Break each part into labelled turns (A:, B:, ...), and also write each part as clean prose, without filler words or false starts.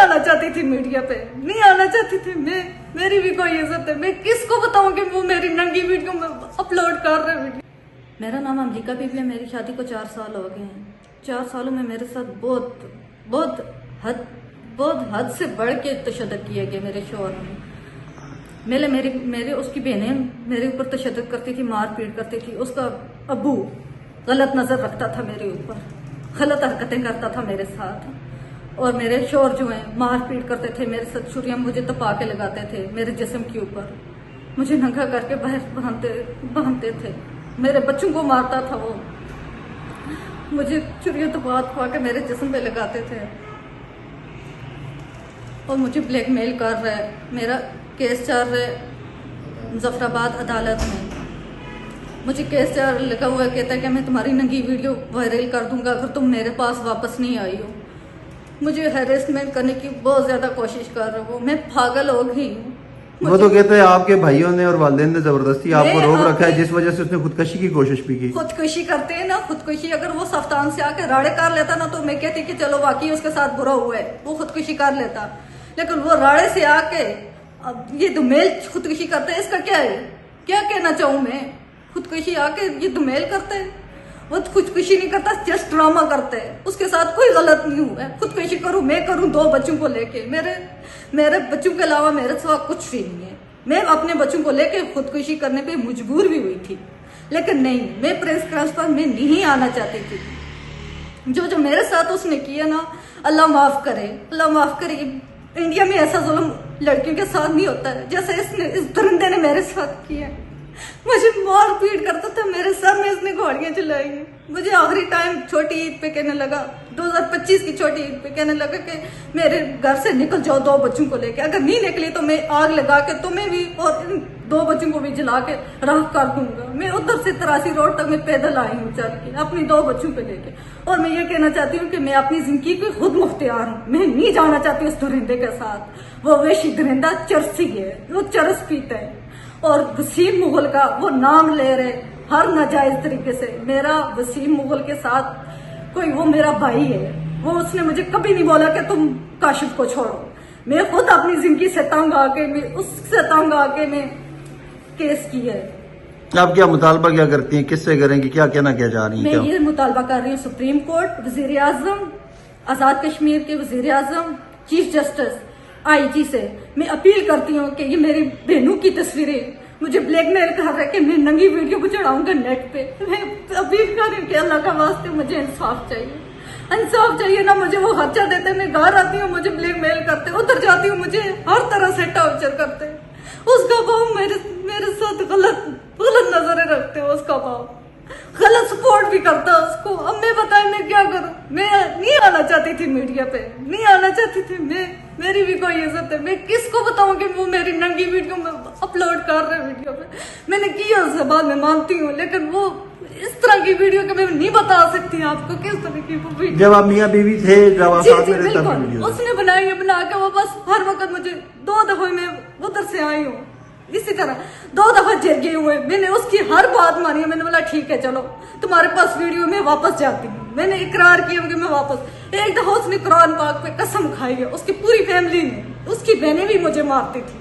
A: आना चाहती थी मीडिया पे, नहीं आना चाहती थी मैं। मेरी भी कोई इज्जत है, मैं किसको बताऊं कि वो मेरी नंगी वीडियो में अपलोड कर रहे वीडियो। मेरा नाम अमरीका बीबी है। मेरी शादी को 4 साल हो गए हैं। 4 सालों में मेरे साथ बहुत हद से बढ़ के तशद्दुद किया गया मेरे शौहर ने। मेरे उसकी बहनें मेरे ऊपर तशद्दुद करती थी, मार पीट करती थी। उसका अब्बू गलत नजर रखता था मेरे ऊपर, गलत हरकतें करता था मेरे साथ। और मेरे शौहर जो हैं मार पीट करते थे मेरे साथ, छुरियां मुझे तपा के लगाते थे मेरे जिस्म के ऊपर, मुझे नंगा करके बाहर बांधते थे। मेरे बच्चों को मारता था वो, मुझे छुरियां तपा के मेरे जिस्म पे लगाते थे और मुझे ब्लैकमेल कर रहा है। मेरा केस चल रहा है मुजफ्फराबाद अदालत में। मुझे केस लगा हुआ है, कहता है कि मैं तुम्हारी नंगी वीडियो वायरल कर दूंगा अगर तुम मेरे पास वापस नहीं आई हो। मुझे हैरेसमेंट करने की बहुत ज्यादा कोशिश कर रहे हो। मैं पागल हो गई हूँ।
B: वो तो कहते हैं आपके भाइयों ने और वालिदैन ने जबरदस्ती आपको रोक रखा है, जिस वजह से उसने खुदकशी की कोशिश भी की।
A: खुदकुशी करते हैं ना, खुदकुशी अगर वो सफ्तान से आके राड़े कर लेता ना तो मैं कहती कि चलो वाकई उसके साथ बुरा हुआ है, वो खुदकुशी कर लेता। लेकिन वो राड़े से आके अब ये दुमेल खुदकुशी करते हैं, इसका क्या है? क्या कहना चाहूं मैं? खुदकुशी आके ये दुमेल करते हैं। वो खुदकुशी नहीं करता, जस्ट ड्रामा करते हैं। उसके साथ कोई गलत नहीं हुआ है। खुदकुशी करूं मैं करूं 2 बच्चों को लेके, मेरे बच्चों के अलावा मेरे सिवा कुछ भी नहीं है। मैं अपने बच्चों को लेके खुदकुशी करने पे मजबूर भी हुई थी, लेकिन नहीं, मैं प्रेस कॉन्फ्रेंस में नहीं आना चाहती थी। जो मेरे साथ उसने किया ना, अल्लाह माफ करे, अल्लाह माफ करे। इंडिया में ऐसा जुल्म लड़कियों के साथ नहीं होता है जैसे इस दरिंदे ने मेरे साथ किया। मुझे मार पीट करता था, मेरे सर में इसने घोड़ियां चलाई। मुझे आखिरी टाइम छोटी ईद पे कहने लगा, 2025 की छोटी ईद पे कहने लगा कि मेरे घर से निकल जाओ 2 बच्चों को लेके, अगर नहीं निकली तो मैं आग लगा के तुम्हें भी और इन 2 बच्चों को भी जला के राख कर दूंगा। मैं उधर से 83 रोड तक मैं पैदल आई हूँ चल के अपनी 2 बच्चों को लेके। और मैं ये कहना चाहती हूँ कि मैं अपनी जिंदगी की खुद मुख्तियार हूँ। मैं नहीं जाना चाहती उस दरिंदे के साथ। वो वेशी दरिंदा चरसी है, वो चरस पीता है और वसीम मुगल का वो नाम ले रहे हर नाजायज तरीके से। मेरा वसीम मुगल के साथ कोई, वो मेरा भाई है, वो उसने मुझे कभी नहीं बोला कि तुम काशिफ को छोड़ो। मैं खुद अपनी जिंदगी से तंग आके, मैं उससे तंग आके मैं केस किया है।
B: आप क्या मुतालबा क्या करती हैं, किससे करेंगी, क्या कहना क्या चाह रही हैं?
A: मैं ये मुतालबा कर रही हूँ सुप्रीम कोर्ट, वजीर आजम, आजाद कश्मीर के वजीर आजम, चीफ जस्टिस, IG से मैं अपील करती हूँ कि ये मेरी बहनों की तस्वीरें मुझे ब्लैकमेल कर रहे कि मैं नंगी वीडियो को चढ़ाऊंगा नेट पे। मैं अपील कर रही हूँ कि अल्लाह का वास्ते मुझे इंसाफ चाहिए, इंसाफ चाहिए ना। मुझे वो खर्चा देते, मैं घर आती हूँ मुझे ब्लैकमेल करते, उधर जाती हूँ मुझे हर तरह से टॉर्चर करते। उसका बाप मेरे साथ गलत नजरें रखते हो, उसका बाप गलत सपोर्ट भी करता है उसको। अब मैं बताएं मैं क्या करूं? मैं नहीं आना चाहती थी मीडिया पे, नहीं आना चाहती थी मैं। मेरी भी कोई इज्जत है, मैं किसको बताऊं कि वो मेरी नंगी वीडियो में अपलोड कर रहे वीडियो पे। मैंने किया उससे बाद में मानती हूँ, लेकिन वो इस तरह की वीडियो के मैं नहीं बता सकती आपको किस तरह की वो वीडियो।
B: जब आप मियां बीवी थे, जब आप साथ में रहे तब वीडियो
A: उसने बनाई है, बना के वो बस हर वक्त मुझे 2 दफे मैं उधर से आई हूँ, इसी तरह 2 दफा जेल गए हुए। मैंने उसकी हर बात मानी है। मैंने बोला ठीक है चलो तुम्हारे पास वीडियो में वापस जाती हूँ। मैंने इकरार किया कि मैं वापस। एक दफा उसने कुरान पाक पे कसम खाई है, उसकी पूरी फैमिली ने, उसकी बहनें भी मुझे मारती थी।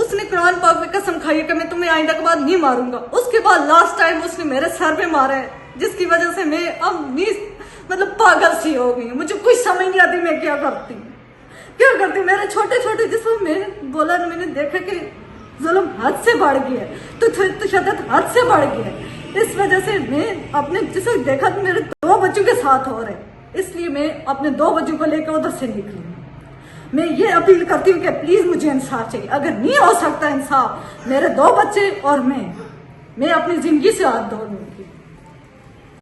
A: उसने कुरान पाक पे कसम खाई है कि मैं तुम्हें आइंदा के बाद नहीं मारूंगा। उसके बाद लास्ट टाइम उसने मेरे सर पे मारा है, जिसकी वजह से मैं अब नहीं, मतलब पागल सी हो गई। मुझे कुछ समझ नहीं आती मैं क्या करती। मेरे छोटे छोटे जिसमें मैं बोला ना, मैंने देखा कि जुल्म हद से बढ़ गया है, तो तशद्दुद हद से बढ़ गया है। इस वजह से मैं अपने जिसे देखा तो मेरे 2 बच्चों के साथ हो रहे, इसलिए मैं अपने 2 बच्चों को लेकर उधर से निकली। मैं ये अपील करती हूँ कि प्लीज मुझे इंसाफ चाहिए। अगर नहीं हो सकता इंसाफ, मेरे 2 बच्चे और मैं अपनी जिंदगी से हाथ धो लूँ।